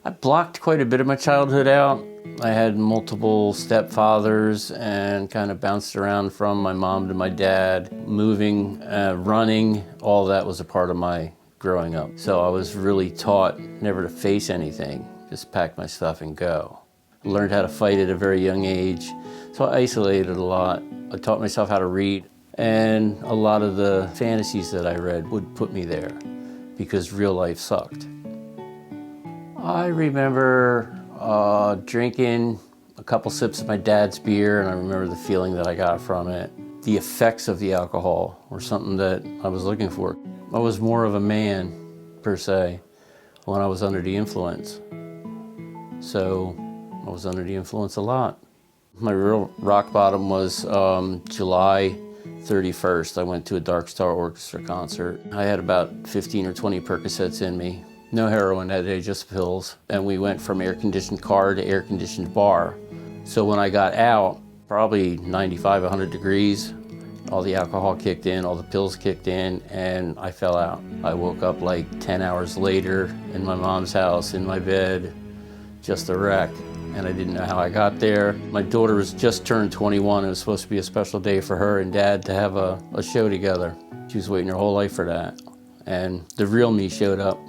I blocked quite a bit of my childhood out. I had multiple stepfathers and kind of bounced around from my mom to my dad. Moving, running, all that was a part of my growing up. So I was really taught never to face anything, just pack my stuff and go. I learned how to fight at a very young age, so I isolated a lot. I taught myself how to read, and a lot of the fantasies that I read would put me there because real life sucked. I remember drinking a couple sips of my dad's beer, and I remember the feeling that I got from it. The effects of the alcohol were something that I was looking for. I was more of a man, per se, when I was under the influence. So I was under the influence a lot. My real rock bottom was July 31st. I went to a Dark Star Orchestra concert. I had about 15 or 20 Percocets in me. No heroin that day, just pills. And we went from air-conditioned car to air-conditioned bar. So when I got out, probably 95, 100 degrees, all the alcohol kicked in, all the pills kicked in, and I fell out. I woke up like 10 hours later in my mom's house, in my bed, just a wreck. And I didn't know how I got there. My daughter was just turned 21. It was supposed to be a special day for her and Dad to have a show together. She was waiting her whole life for that. And the real me showed up.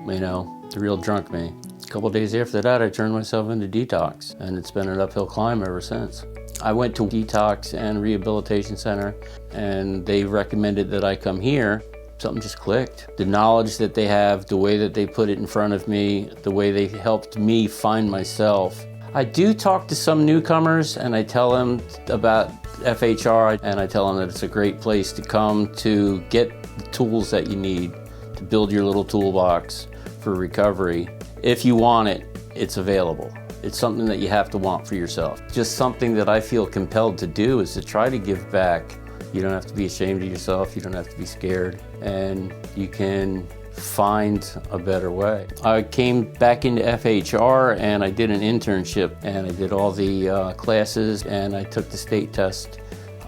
You know, the real drunk me. A couple days after that, I turned myself into detox, and it's been an uphill climb ever since. I went to detox and rehabilitation center, and they recommended that I come here. Something just clicked. The knowledge that they have, the way that they put it in front of me, the way they helped me find myself. I do talk to some newcomers, and I tell them about FHR, and I tell them that it's a great place to come to get the tools that you need to build your little toolbox for recovery. If you want it, it's available. It's something that you have to want for yourself. Just something that I feel compelled to do is to try to give back. You don't have to be ashamed of yourself. You don't have to be scared. And you can find a better way. I came back into FHR and I did an internship, and I did all the classes, and I took the state test.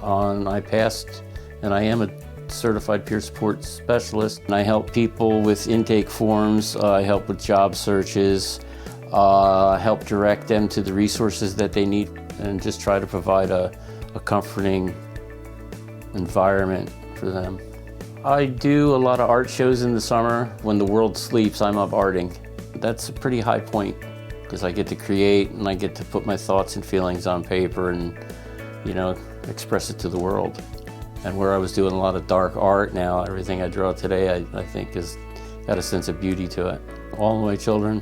I passed, and I am a certified peer support specialist. And I help people with intake forms, I help with job searches, help direct them to the resources that they need, and just try to provide a comforting environment for them. I do a lot of art shows in the summer. When the world sleeps, I'm up arting. That's a pretty high point because I get to create and I get to put my thoughts and feelings on paper and, you know, express it to the world. And where I was doing a lot of dark art, now everything I draw today I think has got a sense of beauty to it. All my children,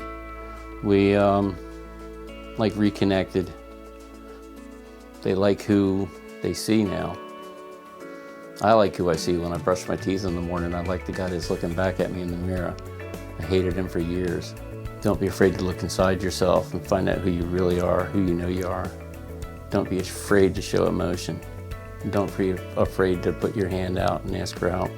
we like reconnected. They like who they see now. I like who I see when I brush my teeth in the morning. I like the guy that's looking back at me in the mirror. I hated him for years. Don't be afraid to look inside yourself and find out who you really are, who you know you are. Don't be afraid to show emotion. Don't be afraid to put your hand out and ask for help.